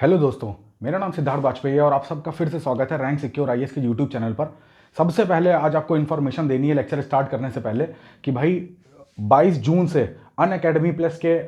Hello दोस्तों, मेरा नाम सिद्धार्थ वाजपेयी है और आप सबका फिर से स्वागत है रैंक सिक्योर आईएएस के यूट्यूब चैनल पर। सबसे पहले आज आपको इन्फॉर्मेशन देनी है लेक्चर स्टार्ट करने से पहले कि भाई 22 जून से अनअकैडमी प्लस के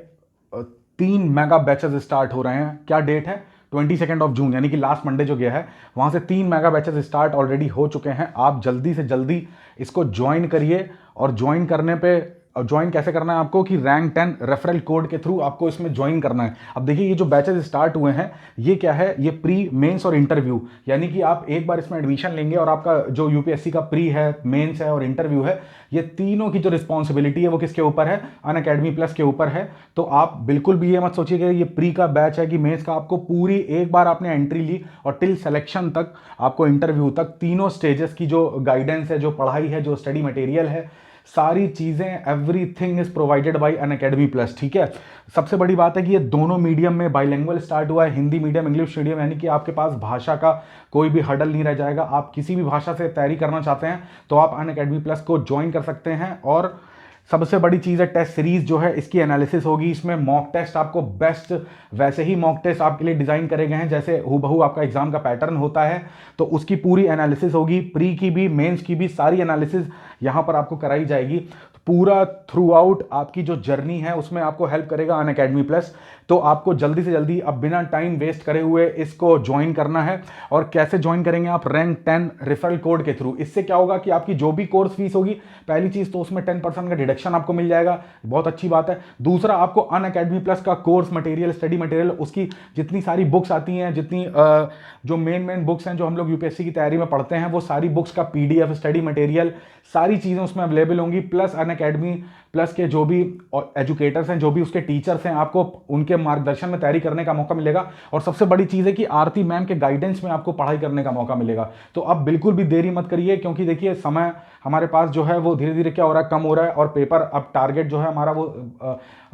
3 मेगा बैचेस स्टार्ट हो रहे हैं। क्या डेट है? 22 जून, यानी कि लास्ट मंडे जो गया है वहाँ से 3 मेगा बैचेस स्टार्ट ऑलरेडी हो चुके हैं। आप जल्दी से जल्दी इसको ज्वाइन करिए और ज्वाइन करने पे ज्वाइन कैसे करना है आपको कि रैंक 10 रेफरल कोड के थ्रू आपको इसमें ज्वाइन करना है। अब देखिए, ये जो बैचेस स्टार्ट हुए हैं ये क्या है, ये प्री मेंस और इंटरव्यू, यानी कि आप एक बार इसमें एडमिशन लेंगे और आपका जो यूपीएससी का प्री है, मेंस है और इंटरव्यू है, ये तीनों की जो रिस्पॉन्सिबिलिटी है वो किसके ऊपर है? अनअकैडमी प्लस के ऊपर है। तो आप बिल्कुल भी ये मत सोचिएगा ये प्री का बैच है कि मेंस का। आपको पूरी एक बार आपने एंट्री ली और टिल सिलेक्शन तक, आपको इंटरव्यू तक, तीनों स्टेजेस की जो गाइडेंस है, जो पढ़ाई है, जो स्टडी मटेरियल है, सारी चीजें, everything is provided by Unacademy plus. ठीक है, सबसे बड़ी बात है कि ये दोनों मीडियम में बाइलिंगुअल स्टार्ट हुआ है, हिंदी मीडियम, इंग्लिश मीडियम, यानी कि आपके पास भाषा का कोई भी हर्डल नहीं रह जाएगा। आप किसी भी भाषा से तैयारी करना चाहते हैं तो आप अनअकैडमी प्लस को ज्वाइन कर सकते हैं। और सबसे बड़ी चीज़ है टेस्ट सीरीज जो है, इसकी एनालिसिस होगी। इसमें मॉक टेस्ट आपको बेस्ट, वैसे ही मॉक टेस्ट आपके लिए डिज़ाइन करे गए हैं जैसे हूबहू आपका एग्जाम का पैटर्न होता है, तो उसकी पूरी एनालिसिस होगी। प्री की भी, मेंस की भी सारी एनालिसिस यहाँ पर आपको कराई जाएगी। तो पूरा थ्रू आउट आपकी जो जर्नी है उसमें आपको हेल्प करेगा अनअकैडमी प्लस। तो आपको जल्दी से जल्दी, अब बिना टाइम वेस्ट करे हुए, इसको ज्वाइन करना है। और कैसे ज्वाइन करेंगे आप? रैंक 10 रेफरल कोड के थ्रू। इससे क्या होगा कि आपकी जो भी कोर्स फीस होगी, पहली चीज तो उसमें 10% का डिडक्शन आपको मिल जाएगा, बहुत अच्छी बात है। दूसरा, आपको अनअकैडमी प्लस का कोर्स मटेरियल, स्टडी मटेरियल, उसकी जितनी सारी बुक्स आती हैं, जितनी जो मेन बुक्स हैं जो हम लोग यूपीएससी की तैयारी में पढ़ते हैं, वो सारी बुक्स का पीडीएफ, स्टडी मटेरियल, सारी चीजें उसमें अवेलेबल होंगी। प्लस अनअकैडमी प्लस के जो भी एजुकेटर्स हैं, जो भी उसके टीचर्स हैं, आपको उनके मार्गदर्शन में तैयारी करने का मौका मिलेगा। और सबसे बड़ी चीज़ है कि आरती मैम के गाइडेंस में आपको पढ़ाई करने का मौका मिलेगा। तो अब बिल्कुल भी देरी मत करिए, क्योंकि देखिए समय हमारे पास जो है वो धीरे धीरे क्या हो रहा है, कम हो रहा है। और पेपर, अब टारगेट जो है हमारा वो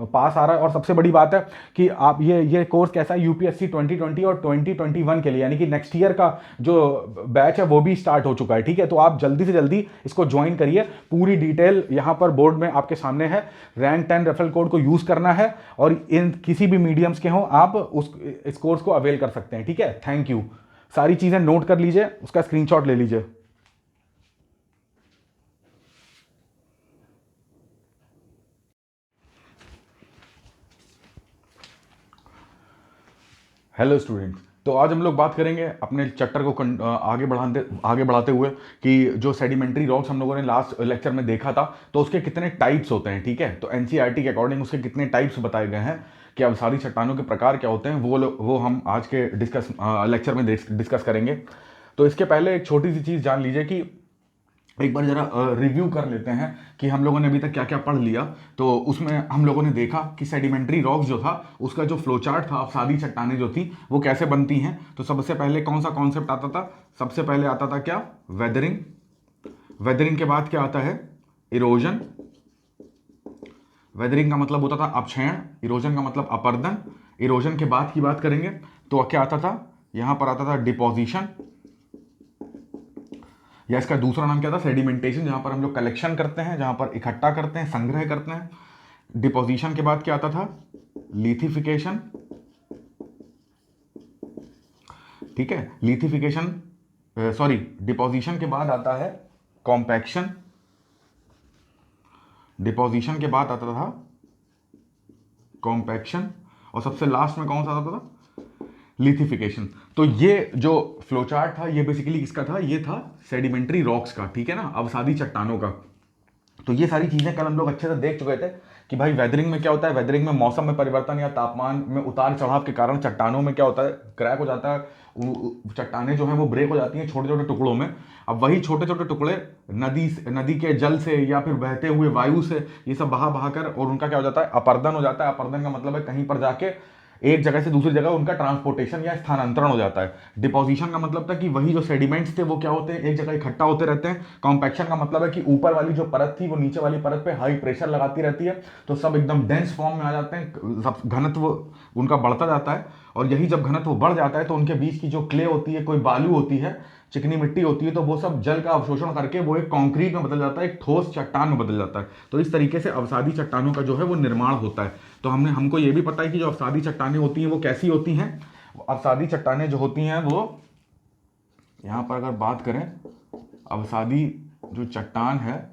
पास आ रहा है। और सबसे बड़ी बात है कि आप ये कोर्स कैसा है, यूपीएससी 2020 और 2021 के लिए, यानी कि नेक्स्ट ईयर का जो बैच है वो भी स्टार्ट हो चुका है। ठीक है, तो आप जल्दी से जल्दी इसको ज्वाइन करिए। पूरी डिटेल यहाँ पर बोर्ड में आपके सामने है। रैंक 10 रेफरल कोड को यूज करना है और इन किसी भी मीडियम्स के हो आप इस कोर्स को अवेल कर सकते हैं। ठीक है, थैंक यू। सारी चीजें नोट कर लीजिए, उसका स्क्रीनशॉट ले लीजिए। हेलो स्टूडेंट्स, तो आज हम लोग बात करेंगे अपने चैप्टर को आगे बढ़ाते हुए कि जो सेडिमेंट्री रॉक्स हम लोगों ने लास्ट लेक्चर में देखा था, तो उसके कितने टाइप्स होते हैं। ठीक है, तो एनसीईआरटी के अकॉर्डिंग उसके कितने टाइप्स बताए गए हैं, कि अवसादी चट्टानों के प्रकार क्या होते हैं, वो हम आज के लेक्चर में डिस्कस करेंगे। तो इसके पहले एक छोटी सी चीज़ जान लीजिए कि एक बार जरा रिव्यू कर लेते हैं कि हम लोगों ने अभी तक क्या क्या पढ़ लिया। तो उसमें हम लोगों ने देखा कि सेडिमेंट्री रॉक्स जो था उसका जो फ्लो चार्ट था, अवसादी चट्टानें जो थी वो कैसे बनती हैं। तो सबसे पहले कौन सा कॉन्सेप्ट आता था? सबसे पहले आता था क्या? वेदरिंग। वेदरिंग के बाद क्या आता है? इरोजन। वेदरिंग का मतलब होता था अपक्षयण, इरोजन का मतलब अपर्दन। इरोजन के बाद की बात करेंगे तो क्या आता था? यहां पर आता था डिपोजिशन, या इसका दूसरा नाम क्या था? सेडिमेंटेशन, जहां पर हम लोग कलेक्शन करते हैं, जहां पर इकट्ठा करते हैं, संग्रह करते हैं। डिपोजिशन के बाद क्या आता था? लिथिफिकेशन। ठीक है, लिथिफिकेशन, सॉरी, डिपोजिशन के बाद आता है कॉम्पैक्शन। डिपोजिशन के बाद आता था कॉम्पैक्शन, और सबसे लास्ट में कौन सा आता था? लिथिफिकेशन। तो ये जो फ्लो चार्ट था ये बेसिकली किसका था? ये था सेडिमेंट्री रॉक्स का। ठीक है ना, अवसादी चट्टानों का। तो ये सारी चीजें कल हम लोग अच्छे से देख चुके थे कि भाई वेदरिंग में क्या होता है। वेदरिंग में मौसम में परिवर्तन या तापमान में उतार चढ़ाव के कारण चट्टानों में क्या होता है? क्रैक हो जाता है, चट्टानें जो है वो ब्रेक हो जाती हैं छोटे छोटे टुकड़ों में। अब वही छोटे छोटे टुकड़े नदी के जल से या फिर बहते हुए वायु से ये सब बहा बहा कर, और उनका क्या हो जाता है? अपर्दन हो जाता है। अपर्दन का मतलब है कहीं पर जाके एक जगह से दूसरी जगह उनका ट्रांसपोर्टेशन या स्थानांतरण हो जाता है। डिपोजिशन का मतलब था कि वही जो सेडिमेंट्स थे वो क्या होते हैं? एक जगह इकट्ठा होते रहते हैं। कॉम्पैक्शन का मतलब है कि ऊपर वाली जो परत थी वो नीचे वाली परत पे हाई प्रेशर लगाती रहती है, तो सब एकदम डेंस फॉर्म में आ जाते हैं, सब घनत्व उनका बढ़ता जाता है। और यही जब घनत्व बढ़ जाता है तो उनके बीच की जो क्ले होती है, कोई बालू होती है, चिकनी मिट्टी होती है, तो वो सब जल का अवशोषण करके वो एक कंक्रीट में बदल जाता है, एक ठोस चट्टान में बदल जाता है। तो इस तरीके से अवसादी चट्टानों का जो है वो निर्माण होता है। तो हमको ये भी पता है कि जो अवसादी चट्टानें होती हैं वो कैसी होती हैं? अवसादी चट्टानें जो होती हैं वो यहाँ पर अगर बात करें, अवसादी जो चट्टान है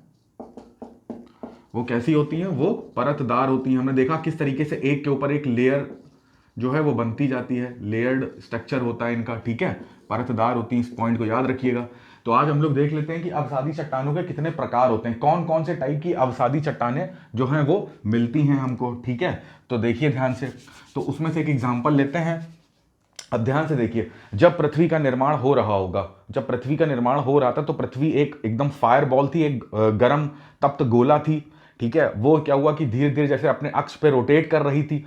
वो कैसी होती हैं, वो परतदार होती हैं। हमने देखा किस तरीके से एक के ऊपर एक लेयर जो है वो बनती जाती है, लेयर्ड स्ट्रक्चर होता है इनका, ठीक है, परतदार होती हैं। इस पॉइंट को याद रखिएगा। तो आज हम लोग देख लेते हैं कि अवसादी चट्टानों के कितने प्रकार होते हैं, कौन कौन से टाइप की अवसादी चट्टानें जो हैं वो मिलती हैं हमको, ठीक है। तो देखिए ध्यान से, तो उसमें से एक एग्जाम्पल लेते हैं। अब ध्यान से देखिए, जब पृथ्वी का निर्माण हो रहा होगा, जब पृथ्वी का निर्माण हो रहा था तो पृथ्वी एक एकदम फायर बॉल थी, एक गर्म तप्त गोला थी, ठीक है। वो क्या हुआ कि धीरे धीरे जैसे अपने अक्ष पे रोटेट कर रही थी,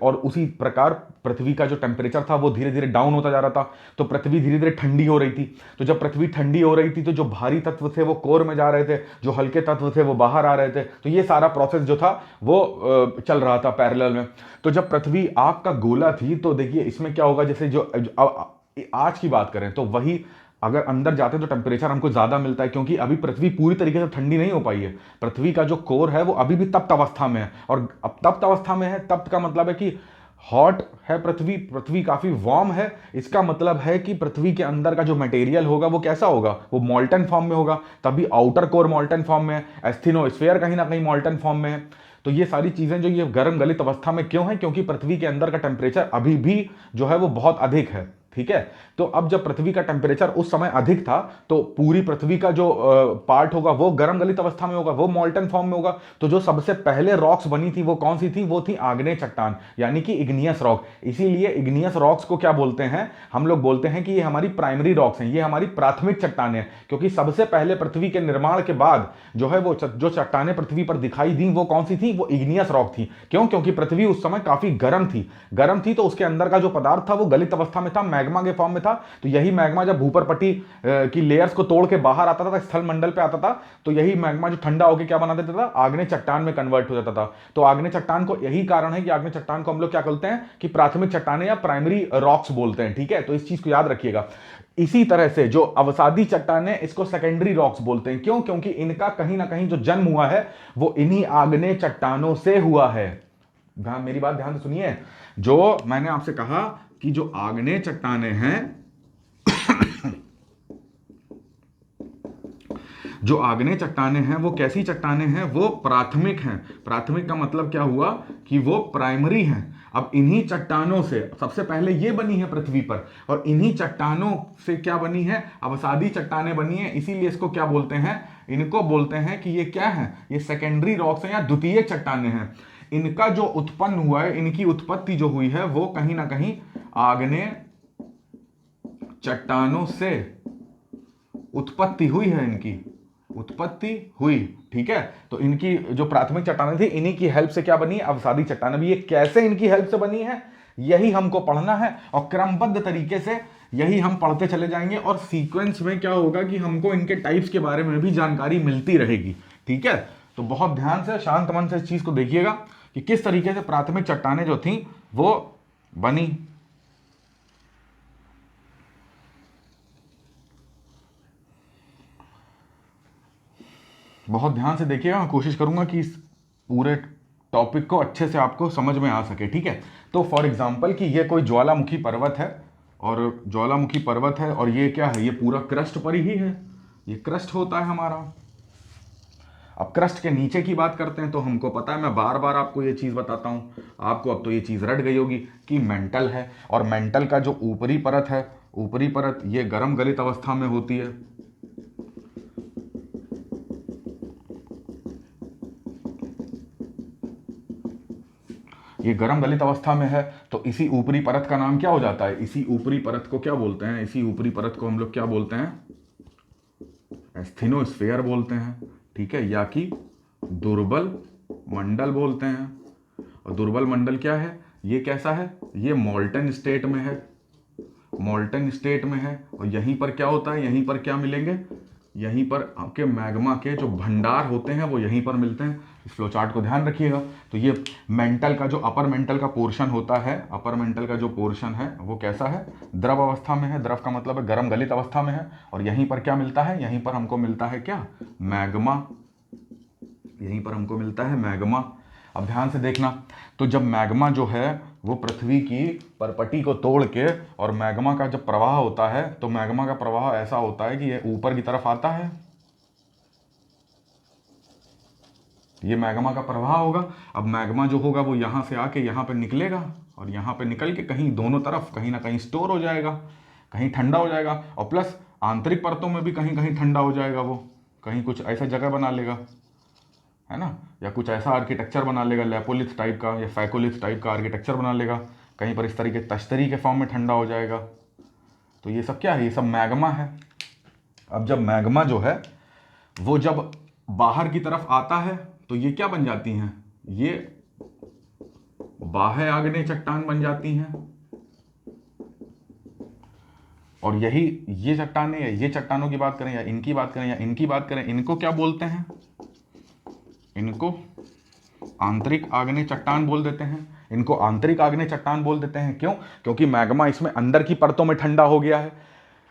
और उसी प्रकार पृथ्वी का जो टेम्परेचर था वो धीरे धीरे डाउन होता जा रहा था। तो पृथ्वी धीरे धीरे ठंडी हो रही थी। तो जब पृथ्वी ठंडी हो रही थी तो जो भारी तत्व थे वो कोर में जा रहे थे, जो हल्के तत्व थे वो बाहर आ रहे थे। तो ये सारा प्रोसेस जो था वो चल रहा था पैरेलल में। तो जब पृथ्वी आग का गोला थी तो देखिए इसमें क्या होगा, जैसे जो आज की बात करें तो वही अगर अंदर जाते हैं तो टेम्परेचर हमको ज्यादा मिलता है, क्योंकि अभी पृथ्वी पूरी तरीके से ठंडी नहीं हो पाई है। पृथ्वी का जो कोर है वो अभी भी तप्त अवस्था में है, और अब तप्त अवस्था में है, तप्त का मतलब है कि हॉट है पृथ्वी, पृथ्वी काफी वार्म है। इसका मतलब है कि पृथ्वी के अंदर का जो मटेरियल होगा वो कैसा होगा, वो मॉल्टन फॉर्म में होगा, तभी आउटर कोर मॉल्टन फॉर्म में है, एस्थेनोस्फीयर कहीं ना कहीं मॉल्टन फॉर्म में है। तो ये सारी चीजें जो ये गर्म गलित अवस्था में क्यों है, क्योंकि पृथ्वी के अंदर का टेम्परेचर अभी भी जो है वो बहुत अधिक है, ठीक है। तो अब जब पृथ्वी का टेम्परेचर उस समय अधिक था तो पूरी पृथ्वी का जो पार्ट होगा वो गर्म गलित अवस्था में होगा, वो मॉल्टन फॉर्म में होगा। तो जो सबसे पहले रॉक्स बनी थी वो कौन सी थी, वो थी आग्नेय चट्टान, यानी कि इग्नियस रॉक। इसीलिए इग्नियस रॉक्स को क्या बोलते हैं, हम लोग बोलते हैं कि ये हमारी प्राइमरी रॉक्स हैं, ये हमारी प्राथमिक चट्टानें हैं। क्योंकि सबसे पहले पृथ्वी के निर्माण के बाद जो है वो जो चट्टानें पृथ्वी पर दिखाई दी वो कौन सी थी, वो इग्नियस रॉक थी। क्यों, क्योंकि पृथ्वी उस समय काफी गर्म थी तो उसके अंदर का जो पदार्थ था वो गलित अवस्था में था, मैग्मा के फॉर्म में था। तो यही मैग्मा जब ऊपर पट्टी की लेयर्स को तोड़ के बाहर आता था, स्थल मंडल पे आता था, तो यही मैग्मा जो ठंडा होकर क्या बना देता था, आग्नेय चट्टान में कन्वर्ट हो जाता था। तो आग्नेय चट्टान को, यही कारण है कि आग्नेय चट्टान को हम लोग क्या बोलते हैं कि प्राथमिक चट्टानें या प्राइमरी रॉक्स बोलते हैं, ठीक है। तो इस चीज को याद रखिएगा। इसी तरह से जो अवसादी चट्टानें, इसको सेकेंडरी रॉक्स बोलते हैं। क्यों, क्योंकि इनका कहीं ना कहीं जो जन्म हुआ है वो इन्हीं आग्नेय चट्टानों से हुआ है। मेरी बात ध्यान से सुनिए, जो मैंने आपसे कहा कि जो आग्नेय चट्टानें हैं जो आग्नेय चट्टानें हैं वो कैसी चट्टानें हैं, वो प्राथमिक हैं। प्राथमिक का मतलब क्या हुआ कि वो प्राइमरी हैं। अब इन्हीं चट्टानों से सबसे पहले ये बनी है पृथ्वी पर, और इन्हीं चट्टानों से क्या बनी है, अवसादी चट्टानें बनी है। इसीलिए इसको क्या बोलते हैं, इनको बोलते हैं कि ये क्या है, ये सेकेंडरी रॉक्स हैं या द्वितीय चट्टानें हैं। इनका जो उत्पन्न हुआ है, इनकी उत्पत्ति जो हुई है वो कहीं ना कहीं आग्नेय चट्टानों से उत्पत्ति हुई है, इनकी उत्पत्ति हुई, ठीक है। तो इनकी जो प्राथमिक चट्टानें थी इन्हीं की हेल्प से क्या बनी, अवसादी चट्टानें। भी ये कैसे इनकी हेल्प से बनी है यही हमको पढ़ना है, और क्रमबद्ध तरीके से यही हम पढ़ते चले जाएंगे, और सीक्वेंस में क्या होगा कि हमको इनके टाइप्स के बारे में भी जानकारी मिलती रहेगी, ठीक है। तो बहुत ध्यान से, शांत मन से इस चीज को देखिएगा कि किस तरीके से प्राथमिक चट्टानें जो थी वो बनी। बहुत ध्यान से देखिएगा, मैं कोशिश करूंगा कि इस पूरे टॉपिक को अच्छे से आपको समझ में आ सके, ठीक है। तो फॉर एग्जांपल कि ये कोई ज्वालामुखी पर्वत है, और ज्वालामुखी पर्वत है, और ये क्या है, ये पूरा क्रस्ट पर ही है, ये क्रस्ट होता है हमारा। अब क्रस्ट के नीचे की बात करते हैं तो हमको पता है, मैं बार बार आपको ये चीज़ बताता हूँ, आपको अब तो ये चीज़ रट गई होगी कि मेंटल है, और मेंटल का जो ऊपरी परत है, ऊपरी परत ये गर्म गलित अवस्था में होती है। ये गर्म गलित अवस्था में है, तो इसी ऊपरी परत का नाम क्या हो जाता है, इसी ऊपरी परत को क्या बोलते हैं, इसी ऊपरी परत को हम लोग क्या बोलते हैं, एस्थेनोस्फीयर बोलते हैं, ठीक है, या कि दुर्बल मंडल बोलते हैं। और दुर्बल मंडल क्या है, ये कैसा है, ये मॉल्टन स्टेट में है, मॉल्टन स्टेट में है। और यहीं पर क्या होता है, यहीं पर क्या मिलेंगे, यहीं पर आपके मैग्मा के जो भंडार होते हैं वो यहीं पर मिलते हैं। इस फ्लो चार्ट को ध्यान रखिएगा। तो ये मेंटल का जो अपर मेंटल का पोर्शन होता है, अपर मेंटल का जो पोर्शन है वो कैसा है, द्रव अवस्था में है। द्रव का मतलब है गर्म गलित अवस्था में है। और यहीं पर क्या मिलता है, यहीं पर हमको मिलता है क्या, मैग्मा, यहीं पर हमको मिलता है मैग्मा। अब ध्यान से देखना, तो जब मैग्मा जो है वो पृथ्वी की परपटी को तोड़ के, और मैग्मा का जब प्रवाह होता है तो मैग्मा का प्रवाह ऐसा होता है कि ये ऊपर की तरफ आता है, ये मैग्मा का प्रवाह होगा। अब मैग्मा जो होगा वो यहाँ से आके यहाँ पे निकलेगा, और यहाँ पे निकल के कहीं दोनों तरफ कहीं ना कहीं स्टोर हो जाएगा, कहीं ठंडा हो जाएगा, और प्लस आंतरिक परतों में भी कहीं कहीं ठंडा हो जाएगा। वो कहीं कुछ ऐसा जगह बना लेगा, है ना, या कुछ ऐसा आर्किटेक्चर बना लेगा लेपोलिथ टाइप का या फैकोलिथ टाइप का आर्किटेक्चर बना लेगा, कहीं पर इस तरीके तश्तरी के फॉर्म में ठंडा हो जाएगा। तो ये सब क्या है, ये सब मैग्मा है। अब जब मैग्मा जो है वो जब बाहर की तरफ आता है तो ये क्या बन जाती हैं, ये बाह्य आग्नेय चट्टान बन जाती हैं। और यही ये चट्टानें, या ये चट्टानों की बात करें या इनकी बात करें या इनकी बात करें, इनको क्या बोलते हैं, इनको आंतरिक आग्नेय चट्टान बोल देते हैं। इनको आंतरिक आग्नेय चट्टान बोल देते हैं, क्यों? क्योंकि मैग्मा इसमें अंदर की परतों में ठंडा हो गया है।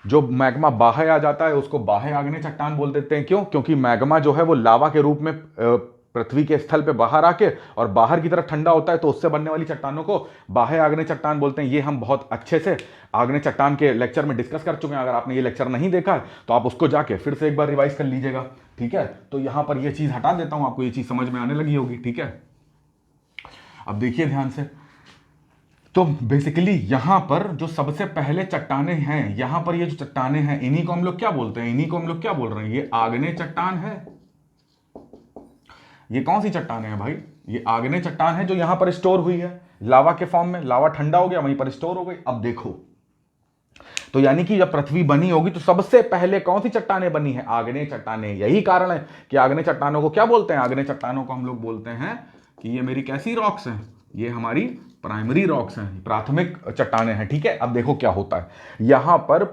जो मैग्मा बाहर आ जाता है उसको बाह्य आग्नेय चट्टान बोल देते हैं, क्यों? क्योंकि मैग्मा जो है वो लावा के रूप में पृथ्वी के स्थल पे बाहर आके और बाहर की तरफ ठंडा होता है, तो उससे बनने वाली चट्टानों को बाह्य आग्नेय चट्टान बोलते हैं। ये हम बहुत अच्छे से आग्नेय चट्टान के लेक्चर में डिस्कस कर चुके हैं। अगर आपने ये लेक्चर नहीं देखा है तो आप उसको जाके फिर से एक बार रिवाइज कर लीजिएगा, ठीक है। तो यहां पर ये चीज हटा देता हूं, आपको ये चीज समझ में आने लगी होगी, ठीक है। अब देखिए ध्यान से, तो बेसिकली यहां पर जो सबसे पहले चट्टाने हैं, यहां पर ये जो चट्टाने हैं इन्हीं को हम लोग क्या बोलते हैं, इन्हीं को हम लोग क्या बोल रहे हैं, ये आग्नेय चट्टान है। ये कौन सी चट्टान है भाई, ये आग्नेय चट्टान है जो यहां पर स्टोर हुई है लावा के फॉर्म में। लावा ठंडा हो गया, वहीं पर स्टोर हो गई। अब देखो, तो यानी कि जब पृथ्वी बनी होगी तो सबसे पहले कौन सी चट्टानें बनी है, आग्नेय चट्टानें। यही कारण है कि आग्नेय चट्टानों को क्या बोलते हैं, आग्नेय चट्टानों को हम लोग बोलते हैं कि ये मेरी कैसी रॉक्स हैं, ये हमारी प्राइमरी रॉक्स हैं, प्राथमिक चट्टानें हैं, ठीक है। अब देखो क्या होता है, यहां पर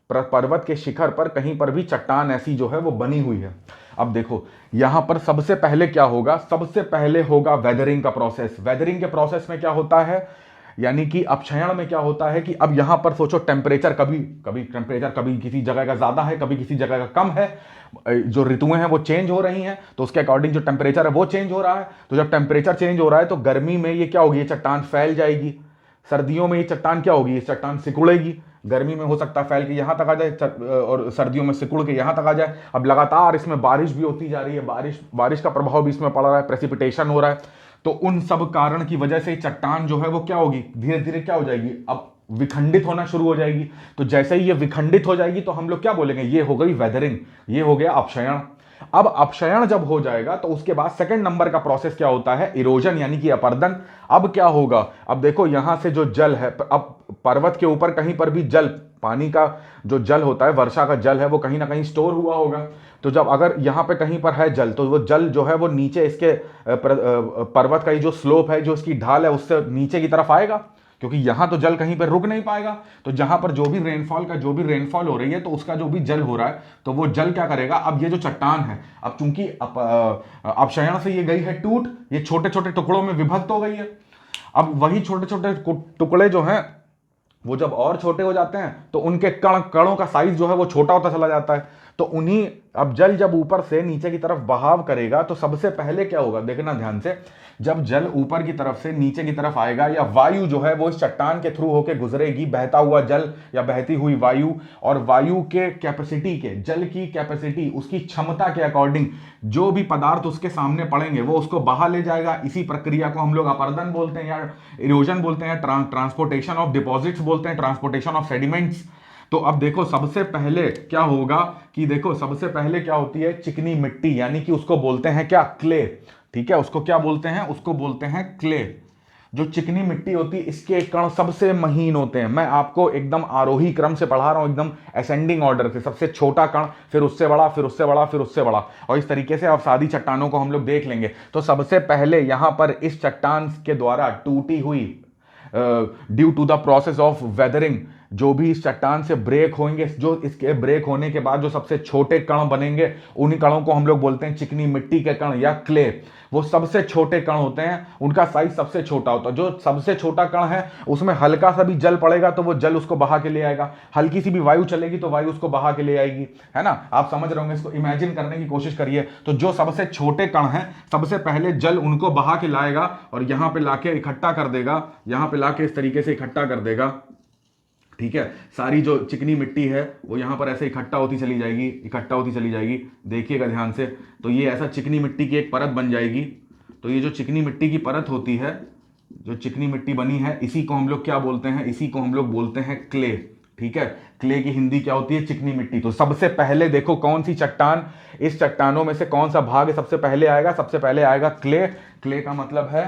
पर्वत के शिखर पर कहीं पर भी चट्टान ऐसी जो है वो बनी हुई है। अब देखो यहां पर सबसे पहले क्या होगा, सबसे पहले होगा वेदरिंग का प्रोसेस। वेदरिंग के प्रोसेस में क्या होता है, यानी कि अपक्षयण में क्या होता है कि अब यहां पर सोचो टेम्परेचर कभी कभी टेम्परेचर कभी किसी जगह का ज्यादा है, कभी किसी जगह का कम है, जो ऋतुएं हैं वो चेंज हो रही हैं, तो उसके अकॉर्डिंग जो टेम्परेचर है वो चेंज हो रहा है। तो जब टेम्परेचर चेंज हो रहा है तो गर्मी में ये क्या होगी, ये चट्टान फैल जाएगी। सर्दियों में ये चट्टान क्या होगी, ये चट्टान सिकुड़ेगी। गर्मी में हो सकता है फैल के यहां तक आ जाए और सर्दियों में सिकुड़ के यहां तक आ जाए। अब लगातार इसमें बारिश भी होती जा रही है, बारिश का प्रभाव भी इसमें पड़ रहा है, प्रेसिपिटेशन हो रहा है। तो उन सब कारण की वजह से चट्टान जो है वो क्या होगी, धीरे धीरे क्या हो जाएगी, अब विखंडित होना शुरू हो जाएगी। तो जैसे ही ये विखंडित हो जाएगी तो हम लोग क्या बोलेंगे, ये हो गई वेदरिंग, ये हो गया अपक्षयण। अब अपक्षयण जब हो जाएगा तो उसके बाद सेकंड नंबर का प्रोसेस क्या होता है, इरोजन यानी कि अपरदन। अब क्या होगा, अब देखो यहां से जो जल है, अब पर्वत के ऊपर कहीं पर भी जल, पानी का जो जल होता है, वर्षा का जल है, वो कहीं ना कहीं स्टोर हुआ होगा। तो जब अगर यहाँ पे कहीं पर है जल, तो वो जल जो है वो नीचे इसके पर्वत का जो स्लोप है, जो इसकी ढाल है, उससे नीचे की तरफ आएगा, क्योंकि यहां तो जल कहीं पर रुक नहीं पाएगा। तो जहां पर जो भी रेनफॉल हो रही है, तो उसका जो भी जल हो रहा है, तो वो जल क्या करेगा, अब ये जो चट्टान है, अब चूंकि अपक्षयण से ये गई है टूट, ये छोटे छोटे टुकड़ों में विभक्त हो गई है। अब वही छोटे छोटे टुकड़े जो हैं वो जब और छोटे हो जाते हैं तो उनके कणों का साइज जो है वो छोटा होता चला जाता है। तो उन्हीं, अब जल जब ऊपर से नीचे की तरफ बहाव करेगा तो सबसे पहले क्या होगा, देखना ध्यान से, जब जल ऊपर की तरफ से नीचे की तरफ आएगा, या वायु जो है वो इस चट्टान के थ्रू होकर गुजरेगी, बहता हुआ जल या बहती हुई वायु, और वायु के कैपेसिटी के, जल की कैपेसिटी, उसकी क्षमता के अकॉर्डिंग जो भी पदार्थ उसके सामने पड़ेंगे वो उसको बहा ले जाएगा। इसी प्रक्रिया को हम लोग अपरदन बोलते हैं या इरोजन बोलते हैं, ट्रांसपोर्टेशन ऑफ डिपॉजिट्स बोलते हैं, ट्रांसपोर्टेशन ऑफ सेडिमेंट्स। तो अब देखो सबसे पहले क्या होगा कि देखो सबसे पहले क्या होती है, चिकनी मिट्टी, यानी कि उसको बोलते हैं क्या, क्ले, ठीक है। उसको क्या बोलते हैं, उसको बोलते हैं क्ले। जो चिकनी मिट्टी होती है, इसके कण सबसे महीन होते हैं। मैं आपको एकदम आरोही क्रम से पढ़ा रहा हूं, एकदम असेंडिंग ऑर्डर से, सबसे छोटा कण, फिर उससे बड़ा, फिर उससे बड़ा, फिर उससे बड़ा, और इस तरीके से अब सादी चट्टानों को हम लोग देख लेंगे। तो सबसे पहले यहां पर इस चट्टान के द्वारा टूटी हुई, due to the process of weathering, जो भी इस चट्टान से ब्रेक होंगे, जो इसके ब्रेक होने के बाद जो सबसे छोटे कण बनेंगे, उन्हीं कणों को हम लोग बोलते हैं चिकनी मिट्टी के कण या क्ले। वो सबसे छोटे कण होते हैं, उनका साइज सबसे छोटा होता है। जो सबसे छोटा कण है उसमें हल्का सा भी जल पड़ेगा तो वो जल उसको बहा के ले आएगा, हल्की सी भी वायु चलेगी तो वायु उसको बहा के ले आएगी, है ना। आप समझ रहे होंगे, इसको इमेजिन करने की कोशिश करिए। तो जो सबसे छोटे कण हैं, सबसे पहले जल उनको बहा के लाएगा और यहां पे लाके इकट्ठा कर देगा, यहां पे लाके इस तरीके से इकट्ठा कर देगा, ठीक है। सारी जो चिकनी मिट्टी है वो यहां पर ऐसे इकट्ठा होती चली जाएगी, इकट्ठा होती चली जाएगी, देखिएगा ध्यान से। तो ये ऐसा चिकनी मिट्टी की एक परत बन जाएगी। तो ये जो चिकनी मिट्टी की परत होती है, जो चिकनी मिट्टी बनी है, इसी को हम लोग क्या बोलते हैं, इसी को हम लोग बोलते हैं क्ले, ठीक है। क्ले की हिंदी क्या होती है, चिकनी मिट्टी। तो सबसे पहले देखो कौन सी चट्टान, इस चट्टानों में से कौन सा भाग सबसे पहले आएगा, सबसे पहले आएगा क्ले। क्ले का मतलब है,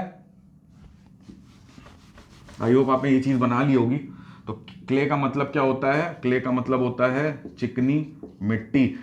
आई होप आपने ये चीज बना ली होगी। तो क्ले का मतलब क्या होता है, क्ले का मतलब होता है चिकनी मिट्टी।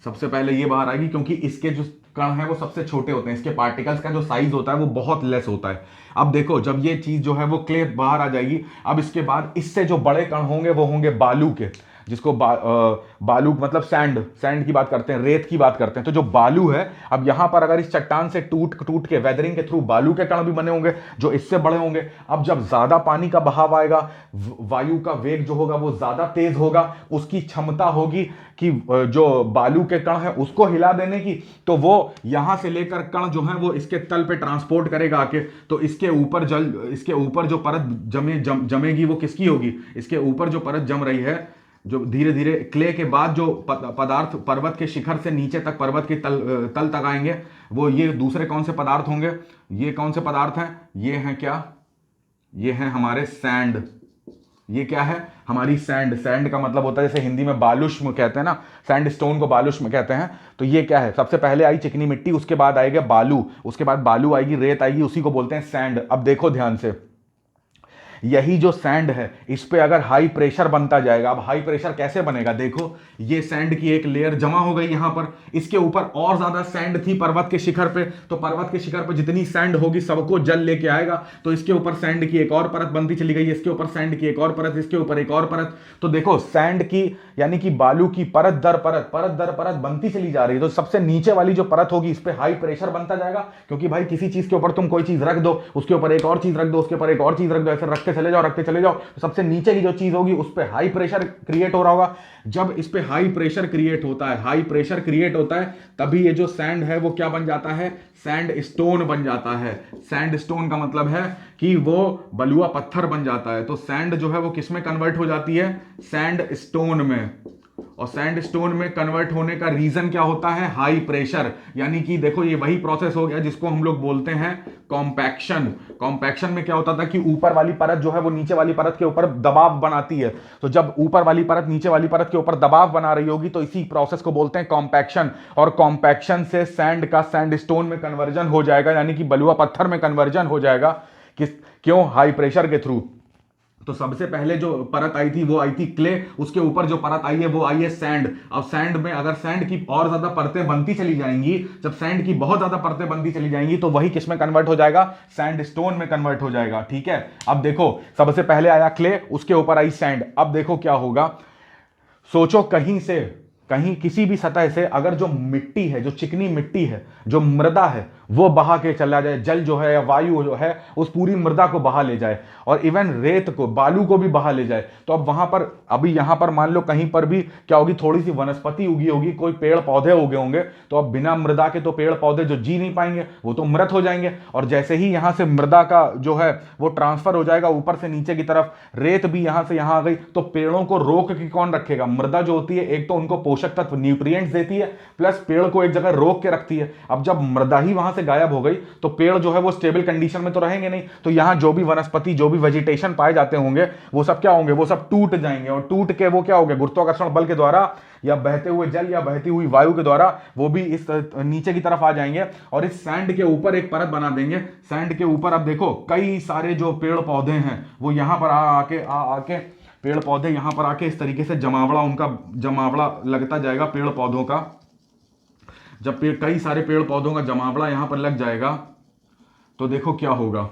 सबसे पहले ये बाहर आएगी क्योंकि इसके जो कण है वो सबसे छोटे होते हैं, इसके पार्टिकल्स का जो साइज होता है वो बहुत लेस होता है। अब देखो जब ये चीज जो है वो क्ले बाहर आ जाएगी, अब इसके बाद इससे जो बड़े कण होंगे वो होंगे बालू के, जिसको बालू मतलब सैंड, सैंड की बात करते हैं, रेत की बात करते हैं। तो जो बालू है, अब यहां पर अगर इस चट्टान से टूट टूट के वेदरिंग के थ्रू बालू के कण भी बने होंगे जो इससे बड़े होंगे। अब जब ज्यादा पानी का बहाव आएगा, वायु का वेग जो होगा वो ज्यादा तेज होगा, उसकी क्षमता होगी कि जो बालू के कण है उसको हिला देने की, तो वो यहां से लेकर कण जो है वो इसके तल पे ट्रांसपोर्ट करेगा आके। तो इसके ऊपर जल, इसके ऊपर जो परत जमेगी वो किसकी होगी, इसके ऊपर जो परत जम रही है, जो धीरे धीरे क्ले के बाद जो पदार्थ पर्वत के शिखर से नीचे तक, पर्वत के तल तक आएंगे, वो ये दूसरे कौन से पदार्थ होंगे, ये कौन से पदार्थ हैं, ये हैं क्या, ये हैं हमारे सैंड। ये क्या है, हमारी सैंड। सैंड का मतलब होता है, जैसे हिंदी में बालुष्म कहते हैं ना, सैंड स्टोन को बालुष्म कहते हैं। तो ये क्या है, सबसे पहले आई चिकनी मिट्टी, उसके बाद आएगा बालू, उसके बाद बालू आएगी, रेत आएगी, उसी को बोलते हैं सैंड। अब देखो ध्यान से, यही जो सैंड है इस पे अगर हाई प्रेशर बनता जाएगा, अब हाई प्रेशर कैसे बनेगा, देखो ये सैंड की एक लेयर जमा हो गई यहां पर, इसके ऊपर और ज्यादा सैंड थी पर्वत के शिखर पे, तो पर्वत के शिखर पे जितनी सैंड होगी सबको जल लेके आएगा। तो इसके ऊपर सैंड की एक और परत बनती चली गई, इसके ऊपर सैंड की एक और परत, इसके ऊपर एक और परत। तो देखो सैंड की यानी कि बालू की परत दर परत, परत दर परत बनती चली जा रही है। तो सबसे नीचे वाली जो परत होगी इस पे हाई प्रेशर बनता जाएगा, क्योंकि भाई किसी चीज के ऊपर तुम कोई चीज रख दो, उसके ऊपर एक और चीज रख दो, उसके ऊपर एक और चीज रख दो, ऐसे रखते चले जाओ, रखते चले जाओ। तो सबसे नीचे की जो चीज होगी उस पे हाई प्रेशर क्रिएट हो रहा होगा। जब इस पे हाई प्रेशर क्रिएट होता है, हाई प्रेशर क्रिएट होता है, तभी ये जो सैंड है वो क्या बन जाता है, सैंड स्टोन बन जाता है। सैंड स्टोन का मतलब है कि वो बलुआ पत्थर बन जाता है। तो सैंड जो है वो किस में कन्वर्ट हो जाती है, सैंड स्टोन में। और सैंड स्टोन में कन्वर्ट होने का रीजन क्या होता है, हाई प्रेशर। यानी कि देखो ये वही प्रोसेस हो गया जिसको हम लोग बोलते हैं कॉम्पैक्शन। कॉम्पैक्शन में क्या होता था कि ऊपर वाली परत जो है वो नीचे वाली परत के ऊपर दबाव बनाती है। तो जब ऊपर वाली परत नीचे वाली परत के ऊपर दबाव बना रही होगी तो इसी प्रोसेस को बोलते हैं कॉम्पैक्शन। और कॉम्पैक्शन से सैंड का सैंड स्टोन में कन्वर्जन हो जाएगा, यानी कि बलुआ पत्थर में कन्वर्जन हो जाएगा। क्यों, हाई प्रेशर के थ्रू। तो सबसे पहले जो परत आई थी वो आई थी क्ले, उसके ऊपर जो परत आई है वो आई है सैंड। अब सैंड में अगर सैंड की और ज्यादा परतें बनती चली जाएंगी, जब सैंड की बहुत ज्यादा परतें बनती चली जाएंगी तो वही किस में कन्वर्ट हो जाएगा, सैंड स्टोन में कन्वर्ट हो जाएगा। ठीक है, अब देखो सबसे पहले आया क्ले, उसके ऊपर आई सैंड। अब देखो क्या होगा, सोचो कहीं किसी भी सतह से अगर जो मिट्टी है, जो चिकनी मिट्टी है, जो मृदा है, वो बहा के चला जाए, जल जो है या वायु जो है उस पूरी मृदा को बहा ले जाए, और इवन रेत को, बालू को भी बहा ले जाए, तो अब वहां पर, अभी यहां पर मान लो कहीं पर भी क्या होगी, थोड़ी सी वनस्पति उगी होगी, कोई पेड़ पौधे उगे होंगे, तो अब बिना मृदा के तो पेड़ पौधे जो जी नहीं पाएंगे, वो तो मृत हो जाएंगे। और जैसे ही यहां से मृदा का जो है वो ट्रांसफर हो जाएगा ऊपर से नीचे की तरफ, रेत भी यहां से यहां आ गई, तो पेड़ों को रोक के कौन रखेगा, मृदा जो होती है एक तो उनको पोषक तत्व न्यूट्रिएंट्स देती है, प्लस पेड़ को एक जगह रोक के रखती है। अब जब मृदा ही वहां से गायब हो गई तो पेड़ जो है वो स्टेबल कंडीशन में तो रहेंगे नहीं, तो यहां जो भी वनस्पति, जो भी वेजिटेशन पाए जाते होंगे वो सब क्या होंगे, वो सब टूट जाएंगे, और टूट के वो क्या होंगे, गुरुत्वाकर्षण बल के द्वारा या बहते हुए जल या बहती हुई वायु के द्वारा वो भी इस नीचे की तरफ आ जाएंगे और इस सैंड के ऊपर एक परत बना देंगे। सैंड के ऊपर अब देखो कई सारे जो पेड़ पौधे हैं वो यहां पर आके पेड़ पौधे यहां पर आके इस तरीके से जमावड़ा, उनका जमावड़ा लगता जाएगा पेड़ पौधों का। जब कई सारे पेड़ पौधों का जमावड़ा यहां पर लग जाएगा तो देखो क्या होगा,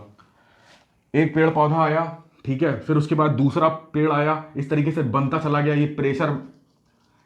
एक पेड़ पौधा आया, ठीक है, फिर उसके बाद दूसरा पेड़ आया, इस तरीके से बनता चला गया। ये प्रेशर,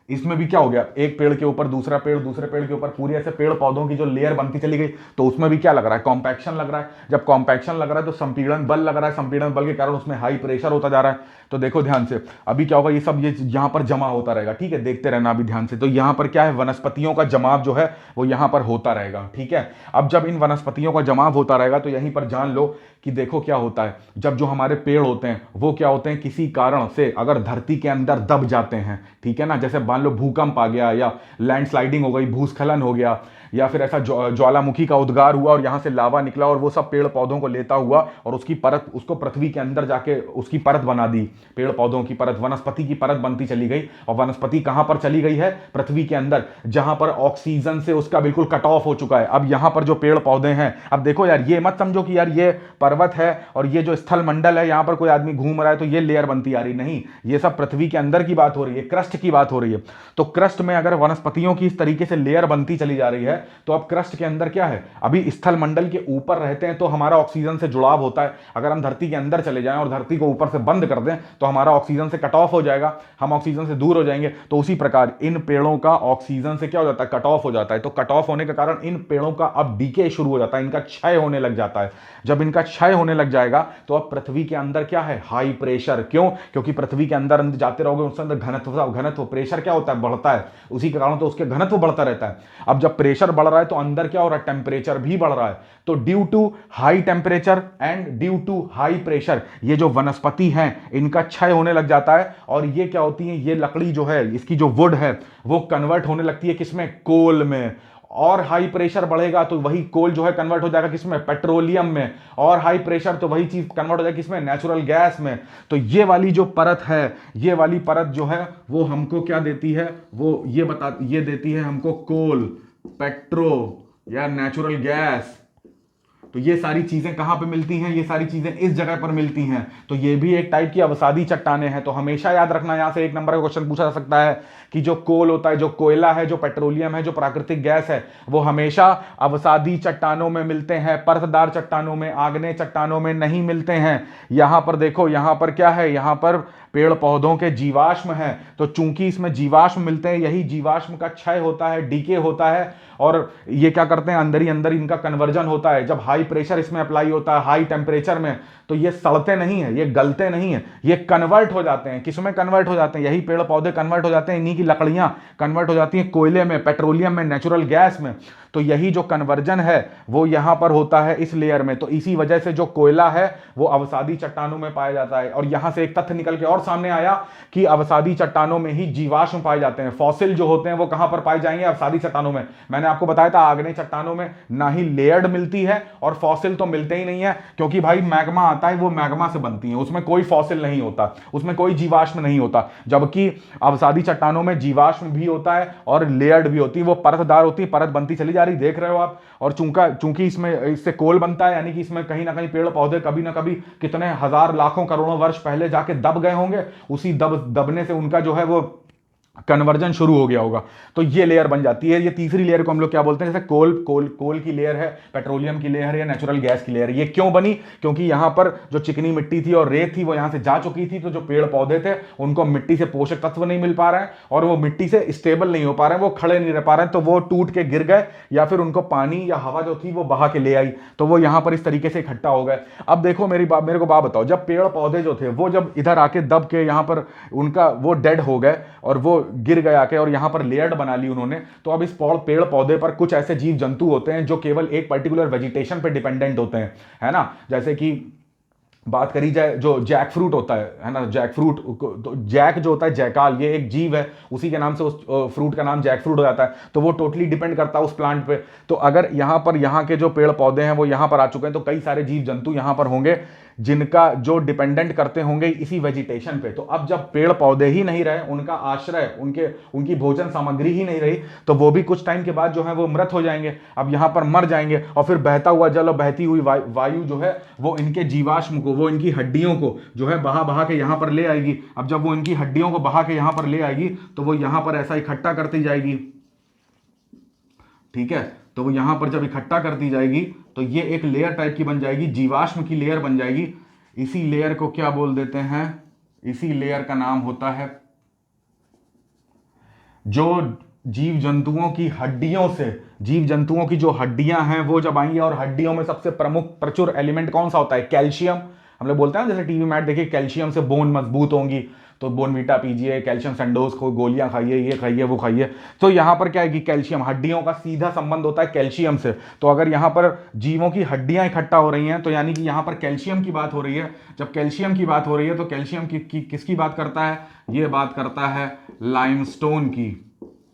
इसमें भी क्या हो गया, एक पेड़ के ऊपर दूसरा पेड़, दूसरे पेड़ के ऊपर पूरी ऐसे पेड़ पौधों की जो लेयर बनती चली गई, तो उसमें भी क्या लग रहा है, कॉम्पैक्शन लग रहा है। जब कॉम्पैक्शन लग रहा है तो संपीड़न बल लग रहा है, संपीड़न बल के कारण उसमें हाई प्रेशर होता जा रहा है। तो देखो ध्यान से, अभी क्या होगा, ये सब ये यहां पर जमा होता रहेगा, ठीक है, देखते रहना अभी ध्यान से। तो यहां पर क्या है, वनस्पतियों का जमाव जो है वो यहां पर होता रहेगा, ठीक है। अब जब इन वनस्पतियों का जमाव होता रहेगा तो यहीं पर जान लो कि देखो क्या होता है, जब जो हमारे पेड़ होते हैं वो क्या होते हैं, किसी कारण से अगर धरती के अंदर दब जाते हैं, ठीक है ना, जैसे मान लो भूकंप आ गया या लैंडस्लाइडिंग हो गई, भूस्खलन हो गया, या फिर ऐसा ज्वालामुखी का उद्गार हुआ और यहां से लावा निकला और वो सब पेड़ पौधों को लेता हुआ और उसकी परत, उसको पृथ्वी के अंदर जाके उसकी परत बना दी, पेड़ पौधों की परत, वनस्पति की परत बनती चली गई। और वनस्पति कहां पर चली गई है, पृथ्वी के अंदर, जहां पर ऑक्सीजन से उसका बिल्कुल कट ऑफ हो चुका है। अब यहां पर जो पेड़ पौधे हैं, अब देखो यार, ये मत समझो कि यार ये पर्वत है और ये जो स्थल मंडल है, यहां पर कोई आदमी घूम रहा है तो ये लेयर बनती आ रही, नहीं, ये सब पृथ्वी के अंदर की बात हो रही है, क्रस्ट की बात हो रही है। तो क्रस्ट में अगर वनस्पतियों की इस तरीके से लेयर बनती चली जा रही है, तो अब क्रस्ट के अंदर क्या है, अभी स्थल मंडल के ऊपर रहते हैं तो हमारा ऑक्सीजन से जुड़ाव होता है। अगर हम धरती के अंदर चले जाएं और धरती को ऊपर से बंद कर दें तो हमारा ऑक्सीजन से कट ऑफ हो जाएगा, हम ऑक्सीजन से दूर हो जाएंगे। तो उसी प्रकार इन पेड़ों का ऑक्सीजन से क्या हो जाता है, कट ऑफ हो जाता है। तो कट ऑफ होने के कारण इन पेड़ों का अब डीके शुरू हो जाता है, इनका क्षय होने लग जाता है। जब इनका क्षय होने लग जाएगा तो अब पृथ्वी के अंदर क्या है, हाई प्रेशर। क्यों, क्योंकि पृथ्वी के अंदर अंदर जाते रहोगे, उसके अंदर घनत्व प्रेशर क्या होता है, बढ़ता है, उसी के कारण तो उसके घनत्व बढ़ता रहता है। अब जब प्रेशर बढ़ रहा है तो अंदर क्या हो रहा है, टेम्परेचर भी बढ़ रहा है। तो due to high temperature and due to high pressure, ये जो वनस्पति हैं इनका क्षय होने लग जाता है। और ये क्या होती है, ये लकड़ी जो है, इसकी जो वुड है वो कन्वर्ट होने लगती है किसमें, कोल में। और हाई प्रेशर बढ़ेगा तो वही कोल जो है कन्वर्ट हो जाएगा किसमें, पेट्रोलियम में। और हाई प्रेशर तो वही चीज कन्वर्ट हो जाएगी किसमें, नेचुरल गैस में। तो ये वाली जो परत है, ये वाली परत जो है वो हमको क्या देती है, वो ये देती है हमको कोल, पेट्रो या नेचुरल गैस। तो ये सारी चीजें कहां पे मिलती हैं, ये सारी चीजें इस जगह पर मिलती हैं। तो ये भी एक टाइप की अवसादी चट्टानें हैं। तो हमेशा याद रखना, यहां से एक नंबर का क्वेश्चन पूछा जा सकता है कि जो कोल होता है, जो कोयला है, जो पेट्रोलियम है, जो प्राकृतिक गैस है, वो हमेशा अवसादी चट्टानों में मिलते हैं, परतदार चट्टानों में, आग्नेय चट्टानों में नहीं मिलते हैं। यहां पर देखो, यहां पर क्या है, यहां पर पेड़ पौधों के जीवाश्म हैं। तो चूंकि इसमें जीवाश्म मिलते हैं, यही जीवाश्म का क्षय होता है, डीके होता है, और ये क्या करते हैं, अंदर ही अंदर इनका कन्वर्जन होता है। जब हाई प्रेशर इसमें अप्लाई होता है, हाई टेम्परेचर में, तो ये सड़ते नहीं है, ये गलते नहीं है, ये कन्वर्ट हो जाते हैं। किसमें कन्वर्ट हो जाते हैं, यही पेड़ पौधे कन्वर्ट हो जाते हैं, इन्हीं की लकड़ियां कन्वर्ट हो जाती हैं कोयले में, पेट्रोलियम में, नेचुरल गैस में। तो यही जो कन्वर्जन है वो यहां पर होता है इस लेयर में। तो इसी वजह से जो कोयला है वो अवसादी चट्टानों में पाया जाता है। और यहां से एक तथ्य निकल के और सामने आया कि अवसादी चट्टानों में ही जीवाश्म पाए जाते हैं। फॉसिल जो होते हैं वो कहां पर पाए जाएंगे, अवसादी चट्टानों में। मैंने आपको बताया था, आग्नेय चट्टानों में ना ही लेयर्ड मिलती है और फॉसिल तो मिलते ही नहीं है, क्योंकि भाई मैग्मा आता है, वो मैग्मा से बनती है, उसमें कोई फॉसिल नहीं होता, उसमें कोई जीवाश्म नहीं होता। जबकि अवसादी चट्टानों में जीवाश्म भी होता है और लेयर्ड भी होती है, वो परतदार होती है, परत बनती चली जा रही, देख रहे हो आप। और चूंकि इसमें इससे कोल बनता है, यानी कि इसमें कहीं ना कहीं पेड़ पौधे कभी ना कभी कितने हजार लाखों करोड़ों वर्ष पहले जाके दब गए होंगे, उसी दबने से उनका जो है वो कन्वर्जन शुरू हो गया होगा। तो ये लेयर बन जाती है। ये तीसरी लेयर को हम लोग क्या बोलते हैं, जैसे कोल की लेयर है, पेट्रोलियम की लेयर है या नेचुरल गैस की लेयर है। ये क्यों बनी, क्योंकि यहां पर जो चिकनी मिट्टी थी और रेत थी वो यहां से जा चुकी थी। तो जो पेड़ पौधे थे उनको मिट्टी से पोषक तत्व नहीं मिल पा रहे हैं और वो मिट्टी से स्टेबल नहीं हो पा रहे हैं, वो खड़े नहीं रह पा रहे हैं, तो वो टूट के गिर गए या फिर उनको पानी या हवा जो थी वो बहा के ले आई, तो वो यहां पर इस तरीके से इकट्ठा हो गए। अब देखो मेरे को बात बताओ, जब पेड़ पौधे जो थे वो जब इधर आके दब के यहां पर उनका वो डेड हो गए और वो गिर गए आके और यहां पर लेयर्ड बना ली उन्होंने, तो अब इस पेड़ पौधे पर कुछ ऐसे जीव जंतु होते हैं जो केवल एक पर्टिकुलर वेजिटेशन पे डिपेंडेंट होते हैं, है ना। जैसे कि बात करी जाए जो जैक फ्रूट होता है ना, जैक फ्रूट, तो जैक जो होता है, जैकाल, ये एक जीव है, उसी के नाम से उस फ्रूट का नाम जैक फ्रूट हो जाता है। तो वो टोटली डिपेंड करता है उस प्लांट पे। तो अगर यहाँ के जो पेड़ पौधे हैं वो यहाँ पर आ चुके हैं, तो कई सारे जीव जंतु यहाँ पर होंगे जिनका जो डिपेंडेंट करते होंगे इसी वेजिटेशन पे। तो अब जब पेड़ पौधे ही नहीं रहे, उनका आश्रय, उनकी भोजन सामग्री ही नहीं रही, तो वो भी कुछ टाइम के बाद जो है वो मृत हो जाएंगे, अब यहां पर मर जाएंगे। और फिर बहता हुआ जल और बहती हुई वायु जो है वो इनके जीवाश्म को, वो इनकी हड्डियों को जो है बहा के यहां पर ले आएगी। अब जब वो इनकी हड्डियों को बहा के यहां पर ले आएगी तो वो यहां पर ऐसा इकट्ठा करती जाएगी, ठीक है। तो वो यहां पर जब इकट्ठा करती जाएगी तो ये एक लेयर टाइप की बन जाएगी, जीवाश्म की लेयर बन जाएगी। इसी लेयर को क्या बोल देते हैं, इसी लेयर का नाम होता है, जो जीव जंतुओं की हड्डियों से, जीव जंतुओं की जो हड्डियां हैं वो जब आएंगी, और हड्डियों में सबसे प्रमुख प्रचुर एलिमेंट कौन सा होता है, कैल्शियम। हम लोग बोलते हैं जैसे टीवी मैट देखिए, कैल्शियम से बोन मजबूत होंगी, तो बोनवीटा पीजिए, कैल्शियम सैंडोज को गोलियां खाइए, ये खाइए वो खाइए। तो यहां पर क्या है कि कैल्शियम, हड्डियों का सीधा संबंध होता है कैल्शियम से। तो अगर यहां पर जीवों की हड्डियां इकट्ठा हो रही हैं तो यानी कि यहां पर कैल्शियम की बात हो रही है। जब कैल्शियम की बात हो रही है तो कैल्शियम की किसकी बात करता है, ये बात करता है लाइमस्टोन की।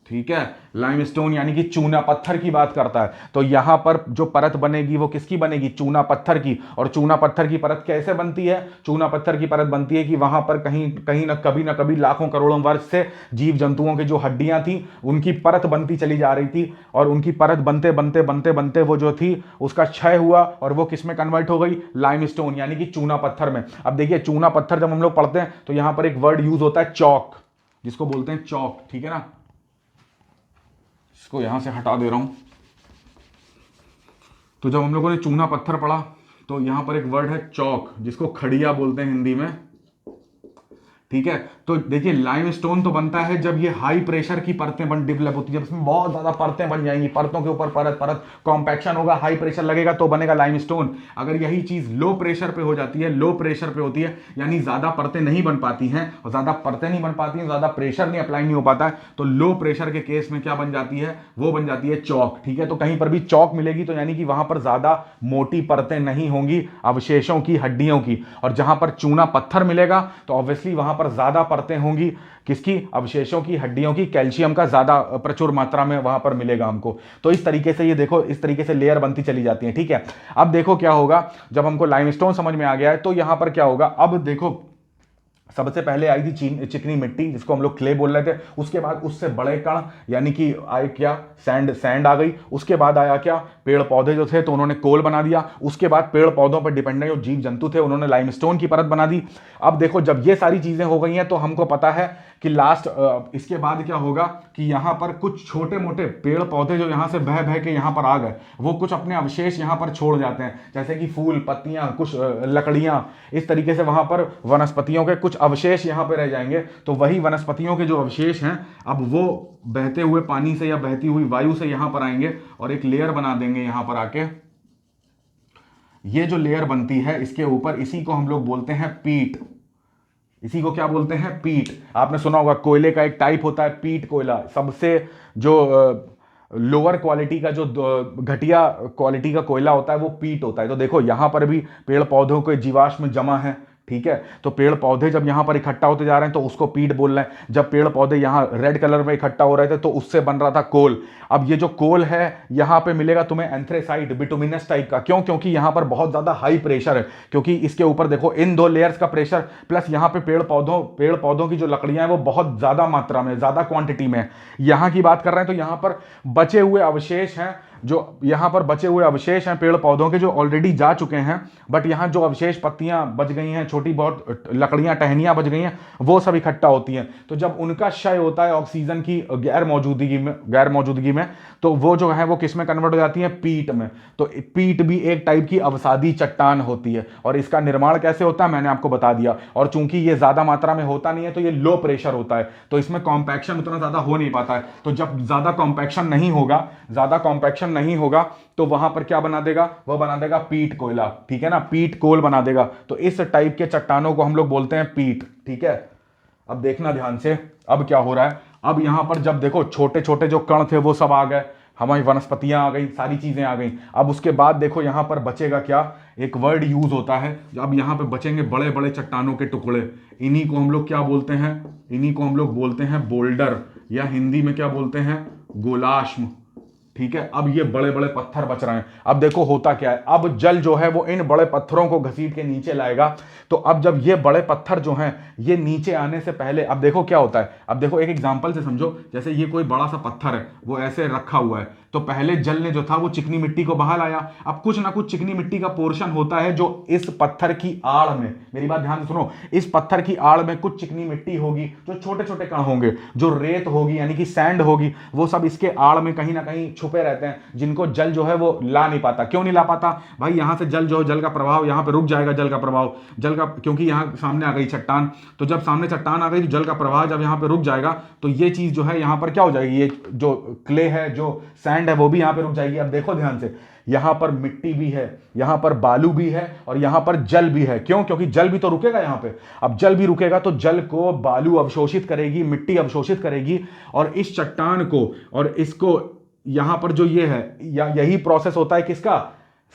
ठीक है, लाइमस्टोन यानी कि चूना पत्थर की बात करता है। तो यहां पर जो परत बनेगी वो किसकी बनेगी, चूना पत्थर की। और चूना पत्थर की परत कैसे बनती है, चूना पत्थर की परत बनती है कि वहां पर कहीं कहीं ना कभी लाखों करोड़ों वर्ष से जीव जंतुओं की जो हड्डियां थी उनकी परत बनती चली जा रही थी, और उनकी परत बनते बनते बनते बनते वो जो थी उसका क्षय हुआ, और वो किस में कन्वर्ट हो गई, लाइमस्टोन यानी कि चूना पत्थर में। अब देखिए चूना पत्थर जब हम लोग पढ़ते हैं तो यहां पर एक वर्ड यूज होता है चौक, जिसको बोलते हैं चौक। ठीक है ना, इसको यहां से हटा दे रहा हूं। तो जब हम लोगों ने चूना पत्थर पढ़ा तो यहां पर एक वर्ड है चौक, जिसको खड़िया बोलते हैं हिंदी में। ठीक है, तो देखिए लाइमस्टोन तो बनता है जब ये हाई प्रेशर की परतें बन डेवलप होती है, जब इसमें बहुत ज्यादा परतें बन जाएंगी, परतों के ऊपर परत परत, कॉम्पैक्शन होगा, हाई प्रेशर लगेगा तो बनेगा लाइमस्टोन। अगर यही चीज लो प्रेशर पे हो जाती है, लो प्रेशर पे होती है यानी ज्यादा परतें नहीं बन पाती हैं, और ज्यादा परतें नहीं बन पाती हैं, ज्यादा प्रेशर नहीं अप्लाई नहीं हो पाता है, तो लो प्रेशर के केस में क्या बन जाती है, वो बन जाती है चौक। ठीक है, तो कहीं पर भी चौक मिलेगी तो यानी कि वहां पर ज्यादा मोटी परतें नहीं होंगी अवशेषों की, हड्डियों की। और जहां पर चूना पत्थर मिलेगा तो ऑब्वियसली वहां पर ज्यादा परतें होंगी, किसकी, अवशेषों की, हड्डियों की, कैल्शियम का ज्यादा प्रचुर मात्रा में वहां पर मिलेगा हमको। तो इस तरीके से ये देखो, इस तरीके से लेयर बनती चली जाती है। ठीक है, अब देखो क्या होगा, जब हमको लाइमस्टोन समझ में आ गया है तो यहां पर क्या होगा, अब देखो सबसे पहले आई थी चिकनी मिट्टी, जिसको हम लोग क्ले बोल रहे थे। उसके बाद उससे बड़े कण यानी कि आए क्या, सैंड आ गई। उसके बाद आया क्या, पेड़ पौधे जो थे तो उन्होंने कोल बना दिया। उसके बाद पेड़ पौधों पर डिपेंडेंट जो जीव जंतु थे उन्होंने लाइमस्टोन की परत बना दी। अब देखो जब ये सारी चीजें हो गई हैं तो हमको पता है कि लास्ट इसके बाद क्या होगा कि यहां पर कुछ छोटे मोटे पेड़ पौधे जो यहां से बह बह के यहां पर आ गए, वो कुछ अपने अवशेष यहां पर छोड़ जाते हैं, जैसे कि फूल, पत्तियां, कुछ लकड़ियां, इस तरीके से वहां पर वनस्पतियों के कुछ अवशेष यहां पर रह जाएंगे। तो वही वनस्पतियों के जो अवशेष हैं अब वो बहते हुए पानी से या बहती हुई वायु से यहां पर आएंगे और एक लेयर बना देंगे यहां पर आके। ये जो लेयर बनती है इसके ऊपर, इसी को हम लोग बोलते हैं पीट। इसी को क्या बोलते हैं, पीट। आपने सुना होगा कोयले का एक टाइप होता है पीट कोयला, सबसे जो लोअर क्वालिटी का, जो घटिया क्वालिटी का कोयला होता है वो पीट होता है। तो देखो यहां पर भी पेड़ पौधों के जीवाश्म जमा है। ठीक है, तो पेड़ पौधे जब यहां पर इकट्ठा होते जा रहे हैं तो उसको पीट बोल रहे हैं। जब पेड़ पौधे यहां रेड कलर में इकट्ठा हो रहे थे तो उससे बन रहा था कोल। अब ये जो कोल है यहां पे मिलेगा तुम्हें एंथ्रेसाइट, बिटुमिनस टाइप का। क्यों, क्योंकि यहां पर बहुत ज्यादा हाई प्रेशर है, क्योंकि इसके ऊपर देखो इन दो लेयर्स का प्रेशर प्लस यहां पे पेड़ पौधों की जो लकड़ियां हैं वो बहुत ज्यादा मात्रा में, ज्यादा क्वांटिटी में यहां की बात कर रहे हैं। तो यहां पर बचे हुए अवशेष हैं, जो यहां पर बचे हुए अवशेष हैं पेड़ पौधों के जो ऑलरेडी जा चुके हैं, बट यहां जो अवशेष पत्तियां बच गई हैं, छोटी बहुत लकड़ियां टहनियां बच गई हैं, वो सब इकट्ठा होती हैं। तो जब उनका क्षय होता है ऑक्सीजन की गैर मौजूदगी में तो वो जो है वो किस में कन्वर्ट हो जाती है, पीट में। तो पीट भी एक टाइप की अवसादी चट्टान होती है, और इसका निर्माण कैसे होता है मैंने आपको बता दिया। और चूंकि ये ज्यादा मात्रा में होता नहीं है तो ये लो प्रेशर होता है, तो इसमें कॉम्पैक्शन उतना ज्यादा हो नहीं पाता है। तो जब ज्यादा कॉम्पैक्शन नहीं होगा तो वहां पर क्या बना देगा, वह बना देगा पीट कोयला। ठीक है ना, पीट कोल बना देगा। तो इस टाइप के चट्टानों को हम लोग बोलते हैं पीट। ठीक है, अब देखना ध्यान से, अब क्या हो रहा है। अब यहां पर जब देखो छोटे छोटे जो कण थे वो सब आ गए, हमारी वनस्पतियां आ गई, सारी चीजें आ गई। अब उसके बाद देखो यहां पर बचेगा क्या, एक वर्ड यूज होता है, अब यहां पर बचेंगे बड़े बड़े चट्टानों के टुकड़े। इन्हीं को हम लोग क्या बोलते हैं, इन्हीं को हम लोग बोलते हैं बोल्डर, या हिंदी में क्या बोलते हैं, गोलाश्म। ठीक है, अब ये बड़े बड़े पत्थर बच रहे हैं। अब देखो होता क्या है, अब जल जो है वो इन बड़े पत्थरों को घसीट के नीचे लाएगा। तो अब जब ये बड़े पत्थर जो हैं ये नीचे आने से पहले, अब देखो क्या होता है, अब देखो एक एग्जांपल से समझो, जैसे ये कोई बड़ा सा पत्थर है वो ऐसे रखा हुआ है, तो पहले जल ने जो था वो चिकनी मिट्टी को बहा लाया। अब कुछ ना कुछ चिकनी मिट्टी का पोर्शन होता है जो इस पत्थर की आड़ में, मेरी बात ध्यान से सुनो, इस पत्थर की आड़ में कुछ चिकनी मिट्टी होगी, जो छोटे छोटे कण होंगे, जो रेत होगी यानी कि सैंड होगी, वो सब इसके आड़ में कहीं ना कहीं छुप छुपे रहते हैं, जिनको जल जो है वो ला नहीं पाता। क्यों नहीं ला पाता भाई? यहाँ से जल जो है, जल का प्रभाव यहाँ पे रुक जाएगा, जल का प्रभाव, जल का, क्योंकि यहाँ सामने आ गई चट्टान, तो जब सामने चट्टान आ गई तो जल का प्रवाह जब यहाँ पे रुक जाएगा तो ये चीज जो है यहाँ पर क्या हो जाएगी, ये जो क्ले है, जो सैंड है, वो भी यहाँ पे रुक जाएगी। अब देखो ध्यान से, यहां पर मिट्टी भी है, यहां पर बालू भी है और यहां पर जल भी है। क्यों? क्योंकि जल भी तो रुकेगा यहां पे। अब जल भी रुकेगा तो जल को बालू अवशोषित करेगी, मिट्टी अवशोषित करेगी, और इस चट्टान को और इसको यहां पर जो ये है, यही प्रोसेस होता है किसका?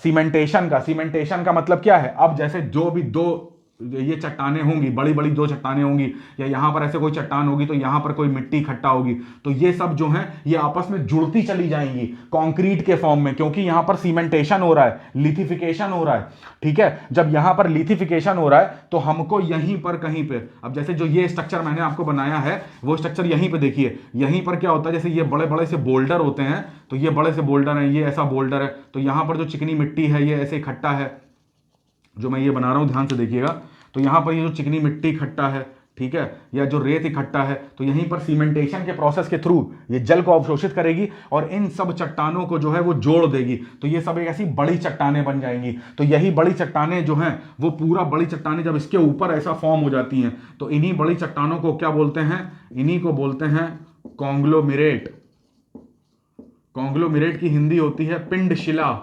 सीमेंटेशन का। सीमेंटेशन का मतलब क्या है? अब जैसे जो भी दो ये चट्टानें होंगी, बड़ी बड़ी दो चट्टानें होंगी, या यहां पर ऐसे कोई चट्टान होगी तो यहां पर कोई मिट्टी इकट्ठा होगी, तो ये सब जो है ये आपस में जुड़ती चली जाएंगी कंक्रीट के फॉर्म में, क्योंकि यहां पर सीमेंटेशन हो रहा है, लिथिफिकेशन हो रहा है। ठीक है, जब यहां पर लिथिफिकेशन हो रहा है तो हमको यहीं पर कहीं पे, अब जैसे जो ये स्ट्रक्चर मैंने आपको बनाया है वो स्ट्रक्चर यहीं पे देखिए, यहीं पर क्या होता है, जैसे ये बड़े बड़े से बोल्डर होते हैं, तो ये बड़े से बोल्डर है, ये ऐसा बोल्डर है, तो यहां पर जो चिकनी मिट्टी है ये ऐसे इकट्ठा है, जो मैं ये बना रहा हूं ध्यान से देखिएगा, तो यहां पर ये जो चिकनी मिट्टी इकट्ठा है, ठीक है, या जो रेत इकट्ठा है, तो यहीं पर सीमेंटेशन के प्रोसेस के थ्रू ये जल को अवशोषित करेगी और इन सब चट्टानों को जो है वो जोड़ देगी, तो ये सब एक ऐसी बड़ी चट्टानें बन जाएंगी। तो यही बड़ी चट्टानें जो हैं वो पूरा बड़ी चट्टानें जब इसके ऊपर ऐसा फॉर्म हो जाती हैं तो इन्हीं बड़ी चट्टानों को क्या बोलते हैं? इन्हीं को बोलते हैं कॉन्ग्लोमेरेट। कॉन्ग्लोमेरेट की हिंदी होती है पिंडशिला,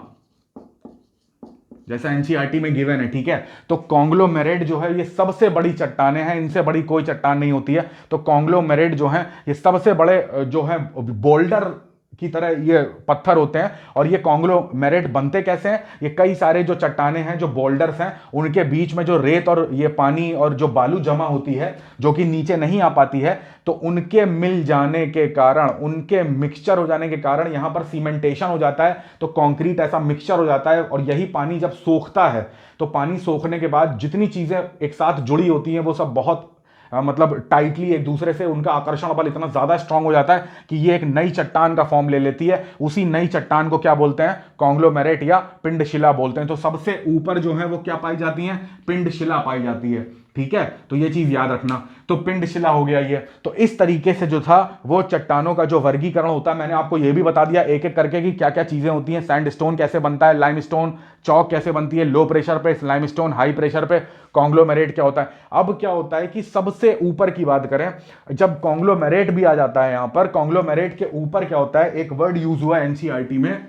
जैसा एनसीईआरटी में गिवन है। ठीक है, तो कॉन्ग्लोमेरेट जो है ये सबसे बड़ी चट्टानें हैं, इनसे बड़ी कोई चट्टान नहीं होती है। तो कॉन्ग्लोमेरेट जो है ये सबसे बड़े जो है बोल्डर की तरह ये पत्थर होते हैं। और ये कॉन्ग्लोमेरेट बनते कैसे हैं? ये कई सारे जो चट्टानें हैं, जो बोल्डर्स हैं, उनके बीच में जो रेत और ये पानी और जो बालू जमा होती है जो कि नीचे नहीं आ पाती है, तो उनके मिल जाने के कारण, उनके मिक्सचर हो जाने के कारण यहां पर सीमेंटेशन हो जाता है, तो कंक्रीट ऐसा मिक्सचर हो जाता है। और यही पानी जब सोखता है तो पानी सोखने के बाद जितनी चीजें एक साथ जुड़ी होती हैं वो सब बहुत मतलब टाइटली एक दूसरे से, उनका आकर्षण बल इतना ज्यादा स्ट्रांग हो जाता है कि ये एक नई चट्टान का फॉर्म ले लेती है। उसी नई चट्टान को क्या बोलते हैं? कॉन्ग्लोमेरेट या पिंडशिला बोलते हैं। तो सबसे ऊपर जो है वो क्या पाई जाती है? पिंडशिला पाई जाती है। ठीक है, तो ये चीज याद रखना। तो पिंडशिला हो गया ये। तो इस तरीके से जो था वो चट्टानों का जो वर्गीकरण होता है, मैंने आपको ये भी बता दिया एक एक करके कि क्या क्या चीजें होती हैं। सैंडस्टोन कैसे बनता है, लाइमस्टोन, चौक कैसे बनती है लो प्रेशर पे, लाइमस्टोन हाई प्रेशर पे, कॉन्ग्लोमेरेट क्या होता है। अब क्या होता है कि सबसे ऊपर की बात करें, जब कॉन्ग्लोमेरेट भी आ जाता है यहां पर, कॉन्ग्लोमेरेट के ऊपर क्या होता है, एक वर्ड यूज हुआ है एनसीईआरटी में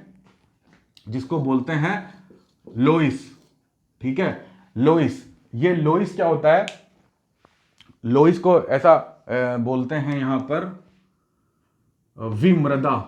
जिसको बोलते हैं लोइस। ठीक है, लोइस। ये लोइस क्या होता है? लोइस को ऐसा बोलते हैं यहां पर विमृदा,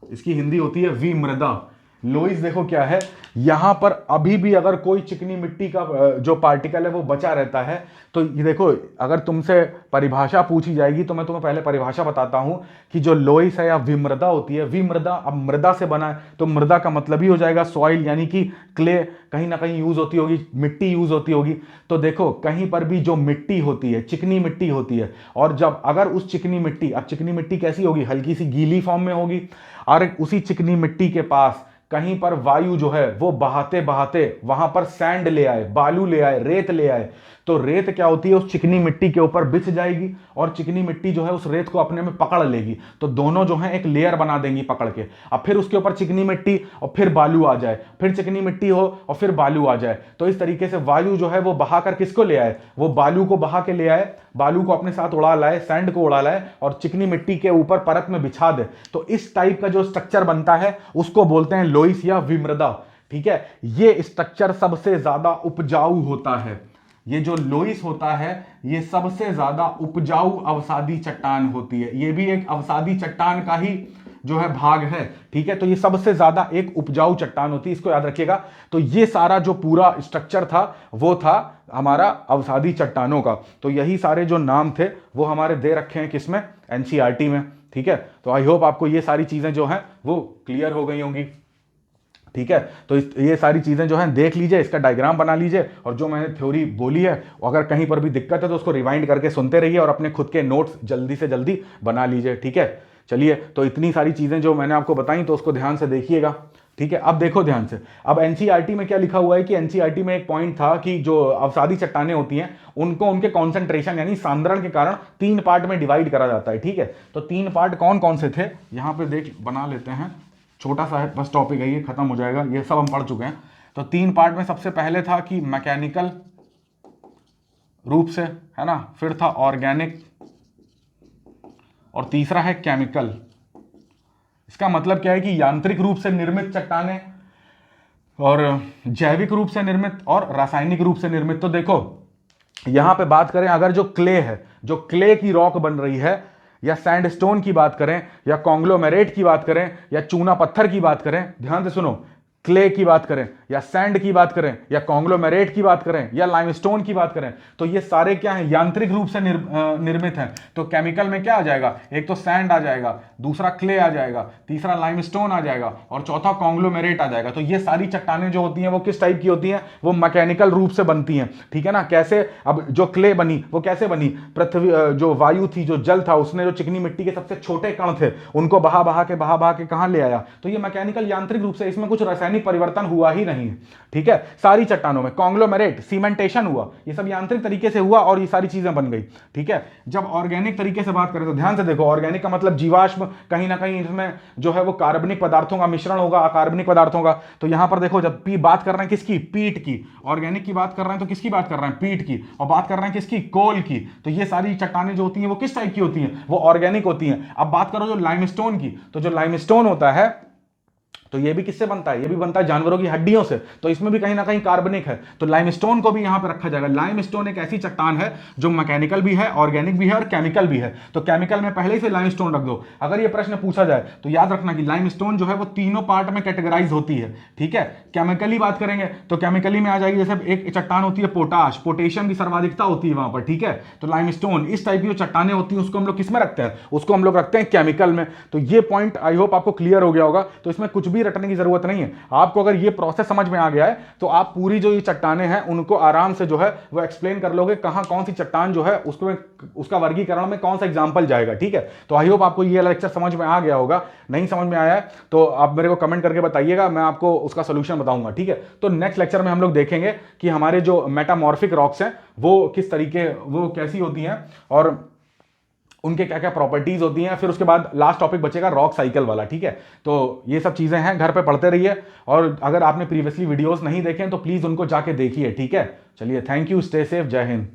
इसकी हिंदी होती है विमृदा। लोइस देखो क्या है, यहां पर अभी भी अगर कोई चिकनी मिट्टी का जो पार्टिकल है वो बचा रहता है, तो ये देखो, अगर तुमसे परिभाषा पूछी जाएगी तो मैं तुम्हें पहले परिभाषा बताता हूं कि जो लोइस है या विमृदा होती है, विमृदा अब मृदा से बना है तो मृदा का मतलब ही हो जाएगा सॉइल, यानी कि क्ले कहीं ना कहीं यूज होती होगी, मिट्टी यूज होती होगी। तो देखो कहीं पर भी जो मिट्टी होती है, चिकनी मिट्टी होती है, और जब अगर उस चिकनी मिट्टी, अब चिकनी मिट्टी कैसी होगी? हल्की सी गीली फॉर्म में होगी, और उसी चिकनी मिट्टी के पास कहीं पर वायु जो है वो बहाते बहाते वहां पर सैंड ले आए, बालू ले आए, रेत ले आए, तो रेत क्या होती है? उस चिकनी मिट्टी के ऊपर बिछ जाएगी और चिकनी मिट्टी जो है उस रेत को अपने में पकड़ लेगी, तो दोनों जो है एक लेयर बना देंगी पकड़ के। अब फिर उसके ऊपर चिकनी मिट्टी और फिर बालू आ जाए, फिर चिकनी मिट्टी हो और फिर बालू आ जाए, तो इस तरीके से वायु जो है वो बहाकर किसको ले आए? वो बालू को बहा के ले आए, बालू को अपने साथ उड़ा लाए, सैंड को उड़ा लाए और चिकनी मिट्टी के ऊपर परत में बिछा दे। तो इस टाइप का जो स्ट्रक्चर बनता है उसको बोलते हैं लोइस या विमृदा। ठीक है, ये स्ट्रक्चर सबसे ज्यादा उपजाऊ होता है। ये जो लोइस होता है ये सबसे ज्यादा उपजाऊ अवसादी चट्टान होती है। ये भी एक अवसादी चट्टान का ही जो है भाग है। ठीक है, तो ये सबसे ज्यादा एक उपजाऊ चट्टान होती है, इसको याद रखिएगा। तो ये सारा जो पूरा स्ट्रक्चर था वो था हमारा अवसादी चट्टानों का। तो यही सारे जो नाम थे वो हमारे दे रखे हैं किसमें? एनसीईआरटी में। ठीक है, तो आई होप आपको ये सारी चीजें जो हैं वो क्लियर हो गई होंगी। ठीक है, तो ये सारी चीजें जो हैं देख लीजिए, इसका डायग्राम बना लीजिए, और जो मैंने थ्योरी बोली है अगर कहीं पर भी दिक्कत है तो उसको रिवाइंड करके सुनते रहिए और अपने खुद के नोट्स जल्दी से जल्दी बना लीजिए। ठीक है, चलिए, तो इतनी सारी चीजें जो मैंने आपको बताई तो उसको ध्यान से देखिएगा। ठीक है, अब देखो ध्यान से, अब एनसीईआरटी में क्या लिखा हुआ है कि एनसीईआरटी में एक पॉइंट था कि जो अवसादी चट्टानें होती हैं उनको उनके कॉन्सेंट्रेशन यानी सांद्रण के कारण 3 पार्ट में डिवाइड करा जाता है। ठीक है, तो 3 पार्ट कौन कौन से थे यहां पे देख बना लेते हैं, छोटा सा है बस टॉपिक है, ये खत्म हो जाएगा, ये सब हम पढ़ चुके हैं। तो 3 पार्ट में सबसे पहले था कि मैकेनिकल रूप से, है ना, फिर था ऑर्गेनिक, और तीसरा है केमिकल। इसका मतलब क्या है कि यांत्रिक रूप से निर्मित चट्टानें और जैविक रूप से निर्मित और रासायनिक रूप से निर्मित। तो देखो यहां पे बात करें, अगर जो क्ले है, जो क्ले की रॉक बन रही है, या सैंडस्टोन की बात करें, या कॉन्ग्लोमेरेट की बात करें, या चूना पत्थर की बात करें, ध्यान से सुनो, क्ले की बात करें या सैंड की बात करें या कॉन्ग्लोमेरेट की बात करें या लाइमस्टोन की बात करें, तो ये सारे क्या हैं, यांत्रिक रूप से निर्मित हैं। तो केमिकल में क्या आ जाएगा, एक तो सैंड आ जाएगा, दूसरा क्ले आ जाएगा, तीसरा लाइमस्टोन आ जाएगा और चौथा कॉन्ग्लोमेरेट आ जाएगा। तो ये सारी चट्टानें जो होती हैं वो किस टाइप की होती हैं, वो मैकेनिकल रूप से बनती हैं। ठीक है ना, कैसे, अब जो क्ले बनी वो कैसे बनी, पृथ्वी जो वायु थी, जो जल था, उसने जो चिकनी मिट्टी के सबसे छोटे कण थे उनको बहा बहा के कहां ले आया, तो ये मैकेनिकल यांत्रिक रूप से, इसमें कुछ रासायनिक परिवर्तन हुआ ही नहीं है। ठीक है, सारी चट्टानों में कॉन्ग्लोमेरेट, सीमेंटेशन हुआ, ये सब यांत्रिक तरीके से हुआ और ये सारी चीजें बन गई। ठीक है, जब ऑर्गेनिक तरीके से बात करें तो ध्यान से देखो, ऑर्गेनिक का मतलब जीवाश्म, कहीं ना कहीं इसमें जो है वो कार्बनिक पदार्थों का मिश्रण होगा, अकार्बनिक पदार्थों का। तो यहां पर देखो, जब बात कर रहे हैं किसकी, पीट की, ऑर्गेनिक की बात कर रहे हैं तो किसकी बात कर रहे हैं, पीट की, और बात कर रहे हैं किसकी, कोल की। तो ये सारी चट्टानें जो होती हैं वो किस टाइप की होती हैं, वो ऑर्गेनिक होती हैं। अब बात करो जो लाइमस्टोन की, तो जो लाइमस्टोन होता है तो ये भी किससे बनता है, ये भी बनता है जानवरों की हड्डियों से, तो इसमें भी कहीं ना कहीं कार्बनिक है। तो लाइमस्टोन को भी यहां पे रखा जाएगा। लाइमस्टोन एक ऐसी चट्टान है जो मैकेनिकल भी है, ऑर्गेनिक भी है और केमिकल भी है। तो केमिकल में पहले ही से लाइमस्टोन रख दो। अगर ये प्रश्न पूछा जाए तो याद रखना कि लाइमस्टोन जो है वो तीनों पार्ट में कैटेगराइज होती है। ठीक है, केमिकली बात करेंगे तो केमिकली में आ जाएगी, जैसे एक चट्टान होती है पोटाश, पोटेशियम की सर्वाधिकता होती है वहां पर। ठीक है, तो लाइमस्टोन इस टाइप की जो चट्टानें होती हैं उसको हम लोग किस में रखते हैं, उसको हम लोग रखते हैं केमिकल में। तो ये पॉइंट आई होप आपको क्लियर हो गया होगा। तो इसमें कुछ भी रटने की जरूरत नहीं है। आपको अगर ये प्रोसेस समझ में आ गया है तो आप पूरी जो ये चट्टानें हैं उनको आराम से जो है वो एक्सप्लेन कर लोगे, कहां कौन सी चट्टान जो है उसको उसका वर्गीकरण में कौन सा एग्जांपल जाएगा। ठीक है, तो आई होप आपको ये लेक्चर समझ में आ गया होगा। नहीं समझ में आया है तो आप मेरे को कमेंट करके बताइएगा, मैं आपको उसका सोल्यूशन बताऊंगा। ठीक है, तो नेक्स्ट लेक्चर में हम लोग देखेंगे कि हमारे जो मेटामॉर्फिक रॉक्स हैं वो किस तरीके, वो कैसी होती हैं और उनके क्या क्या प्रॉपर्टीज होती हैं। फिर उसके बाद लास्ट टॉपिक बचेगा रॉक साइकिल वाला। ठीक है, तो ये सब चीजें हैं, घर पे पढ़ते रहिए, और अगर आपने प्रीवियसली वीडियोस नहीं देखे तो प्लीज उनको जाके देखिए। ठीक है, चलिए, थैंक यू, स्टे सेफ, जय हिंद।